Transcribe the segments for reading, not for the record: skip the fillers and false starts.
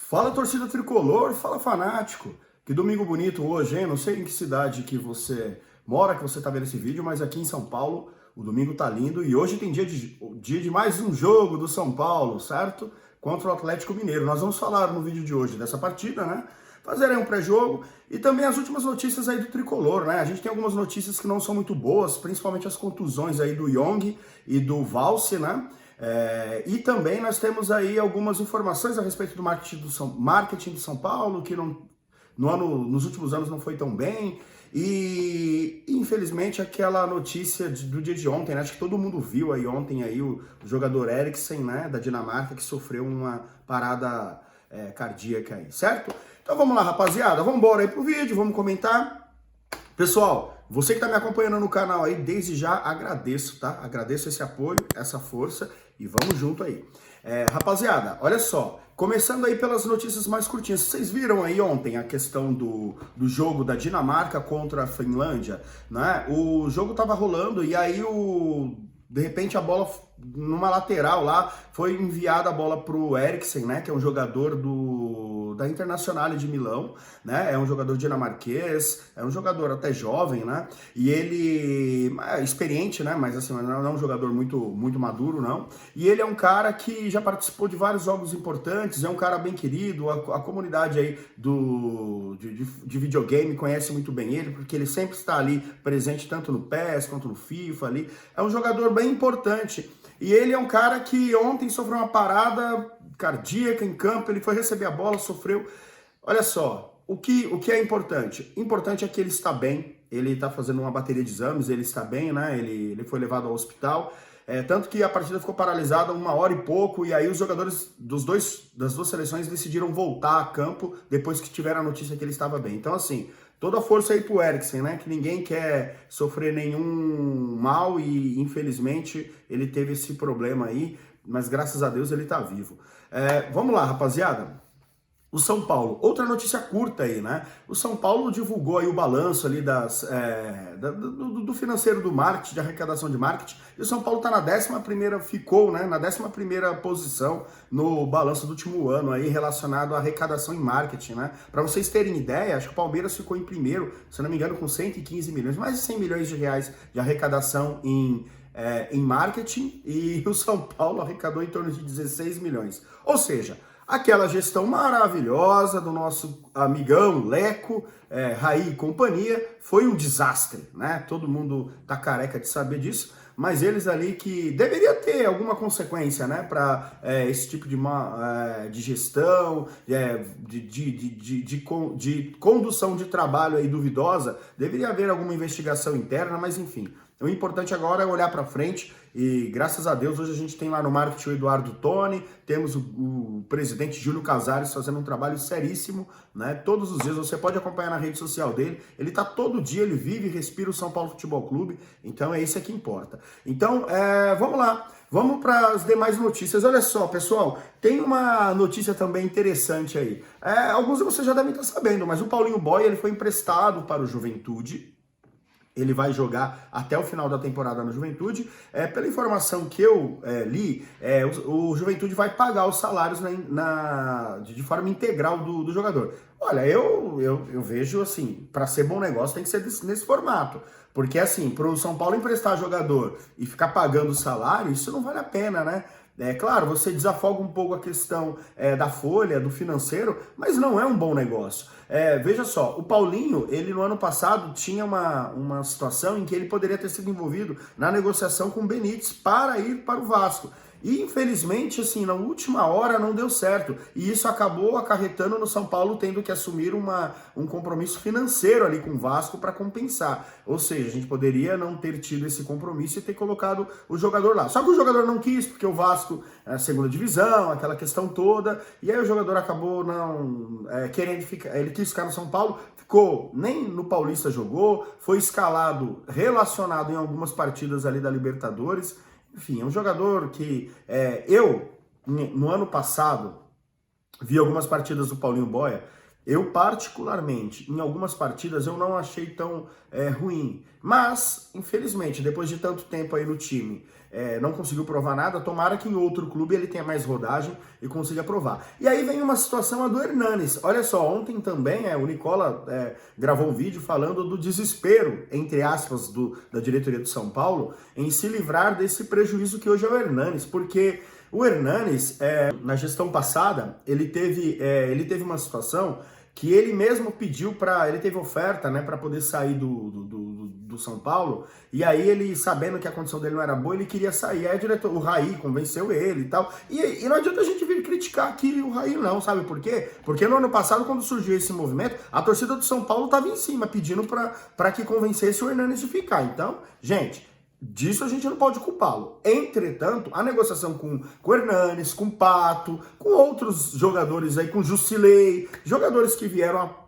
Fala, torcida tricolor, fala, fanático. Que domingo bonito hoje, hein? Não sei em que cidade que você mora, que você tá vendo esse vídeo, mas aqui em São Paulo o domingo tá lindo e hoje tem dia de mais um jogo do São Paulo, certo? Contra o Atlético Mineiro. Nós vamos falar no vídeo de hoje dessa partida, né? Fazer aí um pré-jogo e também as últimas notícias aí do tricolor, né? A gente tem algumas notícias que não são muito boas, principalmente as contusões aí do Young e do Valse, né? E também nós temos aí algumas informações a respeito do marketing do São Paulo, que nos últimos anos não foi tão bem. E infelizmente aquela notícia do dia de ontem, né? Acho que todo mundo viu aí ontem aí o jogador Eriksen, né, da Dinamarca, que sofreu uma parada cardíaca aí, certo? Então vamos lá, rapaziada, vamos embora aí pro vídeo, vamos comentar. Pessoal, você que está me acompanhando no canal aí, desde já agradeço, tá? Agradeço esse apoio, essa força e vamos junto aí. Rapaziada, olha só, começando aí pelas notícias mais curtinhas. Vocês viram aí ontem a questão do jogo da Dinamarca contra a Finlândia, né? O jogo tava rolando e aí de repente a bola numa lateral lá, foi enviada a bola pro Eriksen, né, que é um jogador da Internazionale de Milão, né, é um jogador dinamarquês, é um jogador até jovem, né, e ele é experiente, né, mas assim, não é um jogador muito maduro, não, e ele é um cara que já participou de vários jogos importantes, é um cara bem querido, a comunidade aí de videogame conhece muito bem ele, porque ele sempre está ali presente tanto no PES quanto no FIFA ali, é um jogador bem importante. E ele é um cara que ontem sofreu uma parada cardíaca em campo, ele foi receber a bola, sofreu. Olha só, o que é importante? Importante é que ele está bem, ele está fazendo uma bateria de exames, ele está bem, né? Ele foi levado ao hospital. Tanto que a partida ficou paralisada 1 hora e pouco, e aí os jogadores das duas seleções decidiram voltar a campo depois que tiveram a notícia que ele estava bem. Então, assim, toda a força aí pro Eriksen, né? Que ninguém quer sofrer nenhum mal e, infelizmente, ele teve esse problema aí, mas graças a Deus ele tá vivo. Vamos lá, rapaziada. O São Paulo, outra notícia curta aí, né? O São Paulo divulgou aí o balanço ali do financeiro do marketing, de arrecadação de marketing, e o São Paulo tá na 11ª, ficou, né, na 11ª posição no balanço do último ano aí relacionado à arrecadação em marketing, né? Para vocês terem ideia, acho que o Palmeiras ficou em primeiro, se não me engano, com 115 milhões, mais de 100 milhões de reais de arrecadação em marketing, e o São Paulo arrecadou em torno de 16 milhões. Ou seja, aquela gestão maravilhosa do nosso amigão Leco, Raí e companhia, foi um desastre, né? Todo mundo tá careca de saber disso, mas eles ali que deveria ter alguma consequência, né, para esse tipo de gestão, de condução de trabalho aí duvidosa, deveria haver alguma investigação interna, mas enfim. O importante agora é olhar para frente e, graças a Deus, hoje a gente tem lá no marketing o Eduardo Toni, temos o presidente Júlio Casares fazendo um trabalho seríssimo, né? Todos os dias, você pode acompanhar na rede social dele, ele tá todo dia, ele vive e respira o São Paulo Futebol Clube, então é isso que importa. Então, vamos lá, vamos para as demais notícias. Olha só, pessoal, tem uma notícia também interessante aí. Alguns de vocês já devem estar sabendo, mas o Paulinho Boia, ele foi emprestado para o Juventude. Ele vai jogar até o final da temporada no Juventude. Pela informação que eu li, o Juventude vai pagar os salários de forma integral do jogador. Olha, eu vejo assim, para ser bom negócio tem que ser nesse formato. Porque assim, para o São Paulo emprestar jogador e ficar pagando o salário, isso não vale a pena, né? Claro, você desafoga um pouco a questão da folha, do financeiro, mas não é um bom negócio. Veja só, o Paulinho, ele no ano passado tinha uma situação em que ele poderia ter sido envolvido na negociação com o Benítez para ir para o Vasco. E infelizmente, assim, na última hora não deu certo. E isso acabou acarretando no São Paulo tendo que assumir um compromisso financeiro ali com o Vasco para compensar. Ou seja, a gente poderia não ter tido esse compromisso e ter colocado o jogador lá. Só que o jogador não quis, porque o Vasco é a segunda divisão, aquela questão toda. E aí o jogador acabou não querendo ficar. Ele quis ficar no São Paulo, ficou, nem no Paulista jogou, foi escalado, relacionado em algumas partidas ali da Libertadores. Enfim, é um jogador que no ano passado, vi algumas partidas do Paulinho Boia Eu, particularmente, em algumas partidas, eu não achei tão ruim. Mas, infelizmente, depois de tanto tempo aí no time, não conseguiu provar nada. Tomara que em outro clube ele tenha mais rodagem e consiga provar. E aí vem uma situação, a do Hernanes. Olha só, ontem também o Nicola gravou um vídeo falando do desespero, entre aspas, da diretoria do São Paulo, em se livrar desse prejuízo que hoje é o Hernanes. Porque o Hernanes, na gestão passada, ele teve uma situação que ele mesmo pediu ele teve oferta, né, para poder sair do São Paulo, e aí ele, sabendo que a condição dele não era boa, ele queria sair, aí o Raí convenceu ele e tal, e não adianta a gente vir criticar aqui o Raí não, sabe por quê? Porque no ano passado, quando surgiu esse movimento, a torcida do São Paulo estava em cima, pedindo para que convencesse o Hernanes de ficar. Então, gente, disso a gente não pode culpá-lo. Entretanto, a negociação com o Hernanes, com o Pato, com outros jogadores aí, com o Jusilei, jogadores que vieram a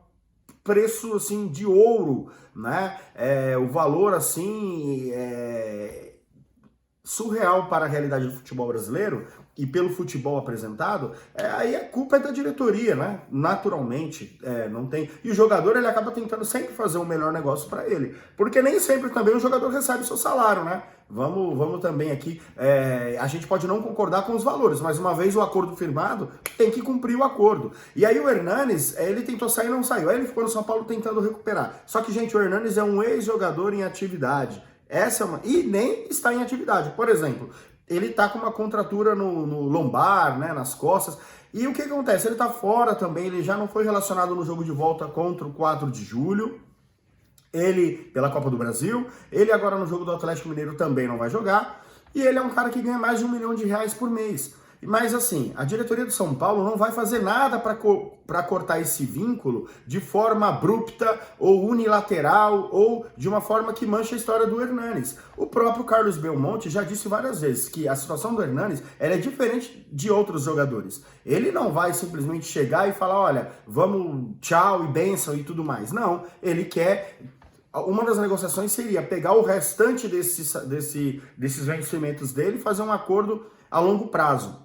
preço assim de ouro, né? O valor assim surreal para a realidade do futebol brasileiro e pelo futebol apresentado, aí a culpa é da diretoria, né? Naturalmente, não tem. E o jogador, ele acaba tentando sempre fazer um melhor negócio para ele, porque nem sempre também o jogador recebe seu salário, né? Vamos também aqui, a gente pode não concordar com os valores, mas uma vez o acordo firmado, tem que cumprir o acordo. E aí o Hernanes, ele tentou sair e não saiu, aí ele ficou no São Paulo tentando recuperar. Só que, gente, o Hernanes é um ex-jogador em atividade. E nem está em atividade. Por exemplo, ele tá com uma contratura no lombar, né, nas costas. E o que acontece? Ele tá fora também, ele já não foi relacionado no jogo de volta contra o 4 de julho. Ele, pela Copa do Brasil, ele agora no jogo do Atlético Mineiro também não vai jogar. E ele é um cara que ganha mais de R$ 1 milhão por mês. Mas assim, a diretoria do São Paulo não vai fazer nada para cortar esse vínculo de forma abrupta ou unilateral ou de uma forma que mancha a história do Hernanes. O próprio Carlos Belmonte já disse várias vezes que a situação do Hernanes ela é diferente de outros jogadores. Ele não vai simplesmente chegar e falar, olha, vamos, tchau e bênção e tudo mais. Não, ele quer... Uma das negociações seria pegar o restante desses vencimentos dele e fazer um acordo a longo prazo.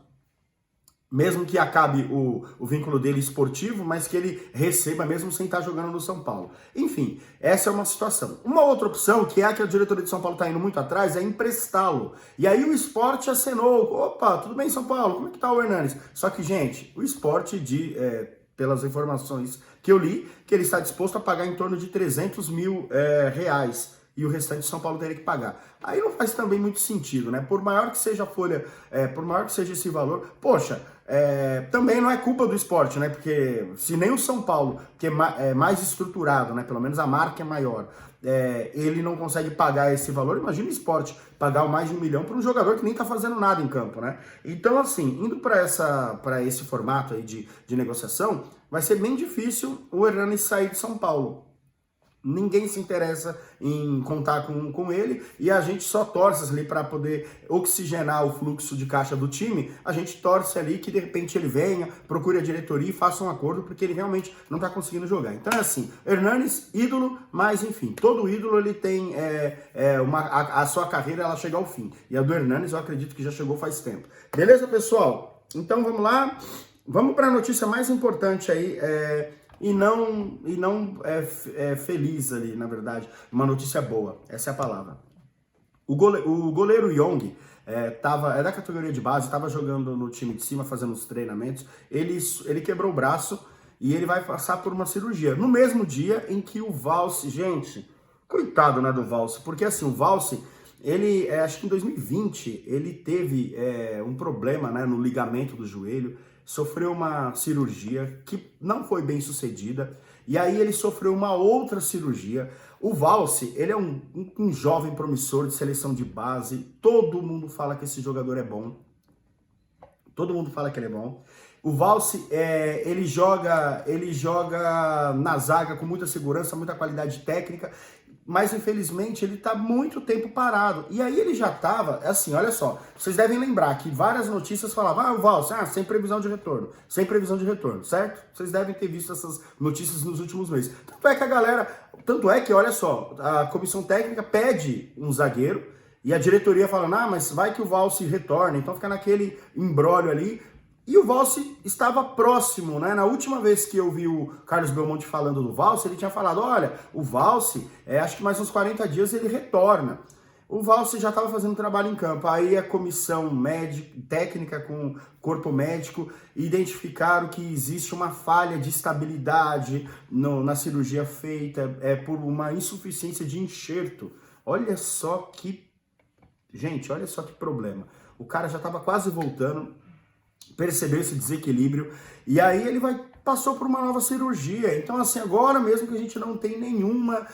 Mesmo que acabe o vínculo dele esportivo, mas que ele receba mesmo sem estar jogando no São Paulo. Enfim, essa é uma situação. Uma outra opção, que é a que a diretoria de São Paulo está indo muito atrás, é emprestá-lo. E aí o Sport acenou. Opa, tudo bem, São Paulo? Como é que tá o Hernanes? Só que, gente, o Sport, pelas informações que eu li, que ele está disposto a pagar em torno de 300 mil reais. E o restante São Paulo teria que pagar. Aí não faz também muito sentido, né? Por maior que seja a folha, por maior que seja esse valor, poxa, também não é culpa do Sport, né? Porque se nem o São Paulo, que é mais estruturado, né? Pelo menos a marca é maior, ele não consegue pagar esse valor, imagina o Sport pagar mais de R$ 1 milhão para um jogador que nem tá fazendo nada em campo, né? Então, assim, indo para esse formato aí de negociação, vai ser bem difícil o Hernanes sair de São Paulo. Ninguém se interessa em contar com ele e a gente só torce ali para poder oxigenar o fluxo de caixa do time. A gente torce ali que de repente ele venha, procure a diretoria e faça um acordo, porque ele realmente não está conseguindo jogar. Então é assim, Hernanes, ídolo, mas enfim, todo ídolo ele tem a sua carreira, ela chega ao fim. E a do Hernanes eu acredito que já chegou faz tempo. Beleza, pessoal? Então vamos lá, vamos para a notícia mais importante aí, E não feliz ali, na verdade. Uma notícia boa, essa é a palavra. O goleiro Young é da categoria de base, estava jogando no time de cima, fazendo os treinamentos. Ele quebrou o braço e ele vai passar por uma cirurgia. No mesmo dia em que o Valse, gente, coitado, né, do Valse, porque assim, o Valse, ele, acho que em 2020, ele teve um problema, né, no ligamento do joelho, sofreu uma cirurgia que não foi bem sucedida, e aí ele sofreu uma outra cirurgia. O Valse, ele é um jovem promissor de seleção de base, todo mundo fala que esse jogador é bom, todo mundo fala que ele é bom. O Valse, ele joga na zaga com muita segurança, muita qualidade técnica, mas infelizmente ele está muito tempo parado. E aí ele já estava, assim, olha só, vocês devem lembrar que várias notícias falavam, o Valse, sem previsão de retorno, certo? Vocês devem ter visto essas notícias nos últimos meses. Tanto é que, olha só, a comissão técnica pede um zagueiro e a diretoria fala, mas vai que o Valse retorna, então fica naquele imbróglio ali. E o Valse estava próximo, né? Na última vez que eu vi o Carlos Belmonte falando do Valse, ele tinha falado, olha, o Valse, acho que mais uns 40 dias ele retorna. O Valse já estava fazendo trabalho em campo, aí a comissão médica, técnica com corpo médico identificaram que existe uma falha de estabilidade na cirurgia feita por uma insuficiência de enxerto. Olha só que... Gente, olha só que problema. O cara já estava quase voltando, percebeu esse desequilíbrio, e aí ele passou por uma nova cirurgia. Então, assim, agora mesmo que a gente não tem nenhuma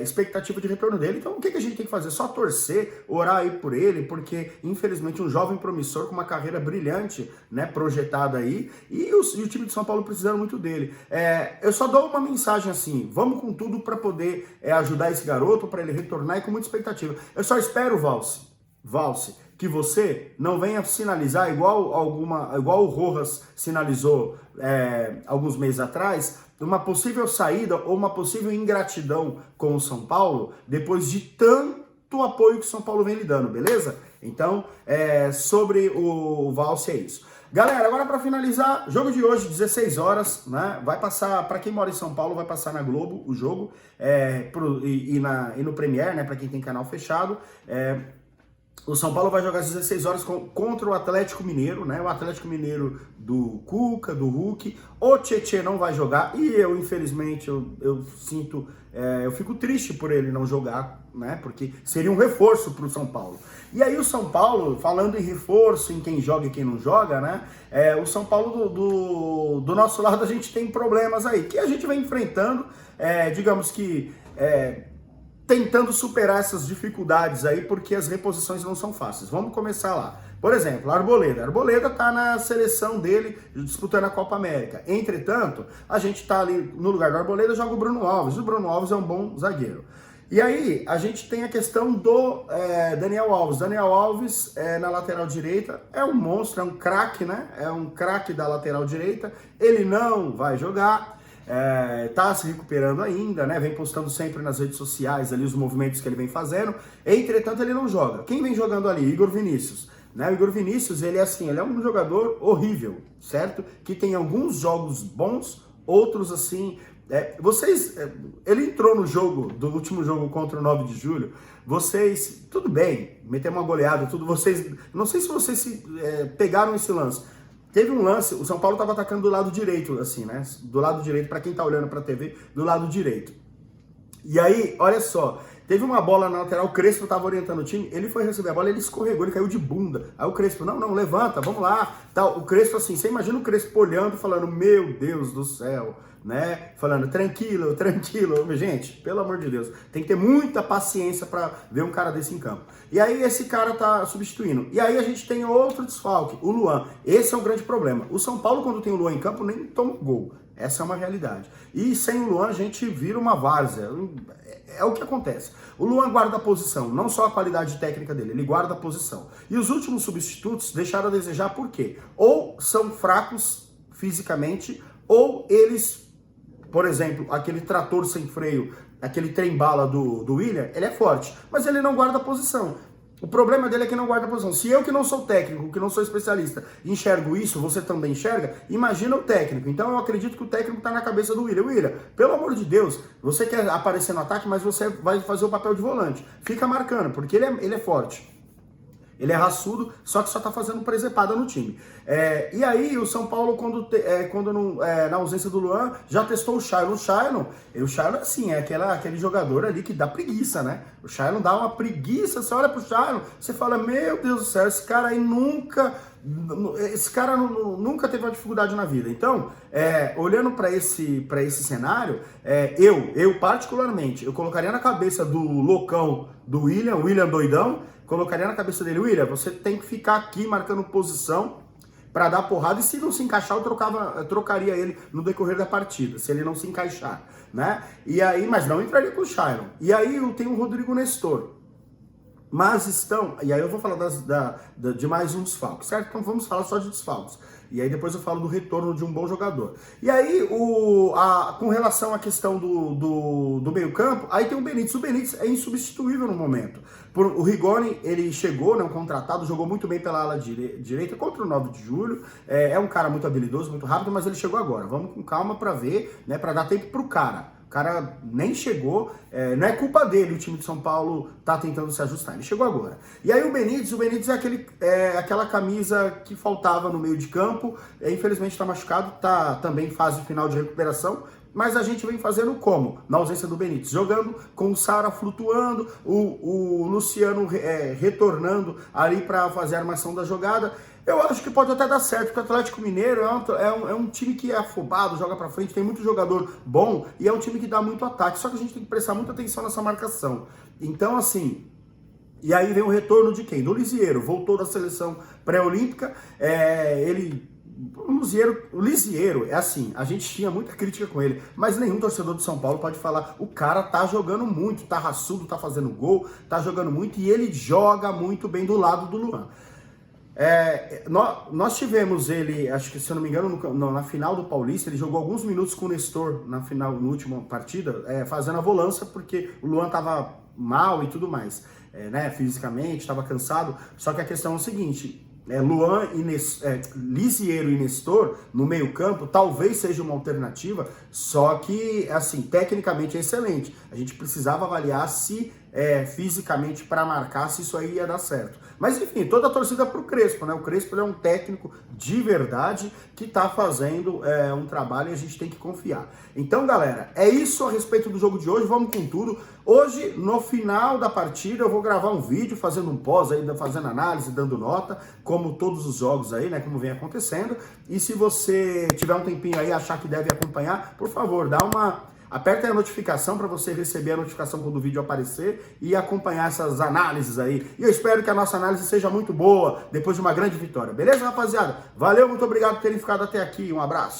expectativa de retorno dele, então o que a gente tem que fazer? Só torcer, orar aí por ele, porque, infelizmente, um jovem promissor com uma carreira brilhante, né, projetada aí, e o time de São Paulo precisando muito dele. Eu só dou uma mensagem assim, vamos com tudo para poder ajudar esse garoto, para ele retornar e com muita expectativa. Eu só espero, Valse, que você não venha sinalizar igual o Rojas sinalizou alguns meses atrás, uma possível saída ou uma possível ingratidão com o São Paulo depois de tanto apoio que o São Paulo vem lhe dando, beleza? Então, sobre o Valse é isso. Galera, agora para finalizar, jogo de hoje, 16 horas, né? Vai passar, para quem mora em São Paulo, vai passar na Globo o jogo e no Premiere, né? Para quem tem canal fechado. O São Paulo vai jogar às 16 horas contra o Atlético Mineiro, né? O Atlético Mineiro do Cuca, do Hulk. O Tietê não vai jogar e eu, infelizmente, eu sinto... eu fico triste por ele não jogar, né? Porque seria um reforço para o São Paulo. E aí o São Paulo, falando em reforço, em quem joga e quem não joga, né? O São Paulo do nosso lado a gente tem problemas aí, que a gente vem enfrentando, digamos que... tentando superar essas dificuldades aí, porque as reposições não são fáceis. Vamos começar lá. Por exemplo, Arboleda. Arboleda tá na seleção dele, disputando a Copa América. Entretanto, a gente tá ali no lugar do Arboleda, joga o Bruno Alves. O Bruno Alves é um bom zagueiro. E aí, a gente tem a questão do Daniel Alves. Daniel Alves, na lateral direita, é um monstro, é um craque, né? É um craque da lateral direita. Ele não vai jogar. Tá se recuperando ainda, né? Vem postando sempre nas redes sociais ali os movimentos que ele vem fazendo. Entretanto, ele não joga. Quem vem jogando ali? Igor Vinícius. Né? O Igor Vinícius, ele é um jogador horrível, certo? Que tem alguns jogos bons, outros assim... ele entrou no jogo, do último jogo contra o 9 de julho, vocês, tudo bem, meter uma goleada, tudo, vocês, não sei se vocês pegaram esse lance. Teve um lance, o São Paulo estava atacando do lado direito, assim, né? Do lado direito, para quem tá olhando pra TV, do lado direito. E aí, olha só, teve uma bola na lateral, o Crespo tava orientando o time, ele foi receber a bola, ele escorregou, ele caiu de bunda. Aí o Crespo, não, levanta, vamos lá. Tal. O Crespo, assim, você imagina o Crespo olhando e falando, meu Deus do céu, né? Falando, tranquilo. Gente, pelo amor de Deus, tem que ter muita paciência para ver um cara desse em campo. E aí esse cara tá substituindo. E aí a gente tem outro desfalque, o Luan. Esse é o grande problema. O São Paulo, quando tem o Luan em campo, nem toma gol. Essa é uma realidade. E sem o Luan, a gente vira uma várzea. É o que acontece. O Luan guarda a posição, não só a qualidade técnica dele, ele guarda a posição. E os últimos substitutos deixaram a desejar por quê? Ou são fracos fisicamente, ou eles... Por exemplo, aquele trator sem freio, aquele trem-bala do William, ele é forte, mas ele não guarda a posição. O problema dele é que não guarda a posição. Se eu que não sou técnico, que não sou especialista, enxergo isso, você também enxerga, imagina o técnico. Então eu acredito que o técnico está na cabeça do William. William, pelo amor de Deus, você quer aparecer no ataque, mas você vai fazer o papel de volante. Fica marcando, porque ele é forte. Ele é raçudo, só que só tá fazendo presepada no time. E aí, o São Paulo, na ausência do Luan, já testou o Shailon. O Shailon, assim, é aquele jogador ali que dá preguiça, né? O Shailon dá uma preguiça, você olha pro Shailon, você fala, meu Deus do céu, esse cara aí nunca teve uma dificuldade na vida. Então, olhando para esse cenário, eu particularmente, eu colocaria na cabeça do loucão do William doidão, colocaria na cabeça dele, William, você tem que ficar aqui marcando posição para dar porrada, e se não se encaixar, eu trocaria ele no decorrer da partida, se ele não se encaixar, né? E aí, mas não entraria com o Shailon. E aí eu tenho o Rodrigo Nestor. mas estão, e aí eu vou falar de mais um desfalque, certo? Então vamos falar só de desfalques. E aí depois eu falo do retorno de um bom jogador. E aí, com relação à questão do meio campo, aí tem o Benítez. O Benítez é insubstituível no momento. O Rigoni, ele chegou, né, um contratado, jogou muito bem pela ala direita contra o 9 de julho. É um cara muito habilidoso, muito rápido, mas ele chegou agora. Vamos com calma para ver, né, para dar tempo pro cara. O cara nem chegou, não é culpa dele, o time de São Paulo tá tentando se ajustar, ele chegou agora. E aí o Benítez é aquela camisa que faltava no meio de campo, infelizmente tá machucado, tá também em fase final de recuperação, mas a gente vem fazendo como? Na ausência do Benítez, jogando com o Sara flutuando, o Luciano retornando ali para fazer a armação da jogada. Eu acho que pode até dar certo, porque o Atlético Mineiro é um time que é afobado, joga pra frente, tem muito jogador bom e é um time que dá muito ataque. Só que a gente tem que prestar muita atenção nessa marcação. Então, assim, e aí vem o retorno de quem? Do Lisieiro, voltou da seleção pré-olímpica, o Lisieiro, é assim, a gente tinha muita crítica com ele, mas nenhum torcedor de São Paulo pode falar, o cara tá jogando muito, tá raçudo, tá fazendo gol, tá jogando muito e ele joga muito bem do lado do Luan. Nós tivemos ele, acho que se eu não me engano, na final do Paulista, ele jogou alguns minutos com o Nestor na última partida, fazendo a volância, porque o Luan tava mal e tudo mais, né, fisicamente, estava cansado, só que a questão é o seguinte, Lisieiro e Nestor no meio campo talvez seja uma alternativa, só que, assim, tecnicamente é excelente, a gente precisava avaliar se fisicamente para marcar, se isso aí ia dar certo. Mas enfim, toda a torcida pro Crespo, né? O Crespo é um técnico de verdade que tá fazendo um trabalho e a gente tem que confiar. Então, galera, é isso a respeito do jogo de hoje, vamos com tudo. Hoje, no final da partida, eu vou gravar um vídeo fazendo um pós aí, fazendo análise, dando nota, como todos os jogos aí, né? Como vem acontecendo. E se você tiver um tempinho aí e achar que deve acompanhar, por favor, aperta aí a notificação para você receber a notificação quando o vídeo aparecer e acompanhar essas análises aí. E eu espero que a nossa análise seja muito boa depois de uma grande vitória. Beleza, rapaziada? Valeu, muito obrigado por terem ficado até aqui. Um abraço.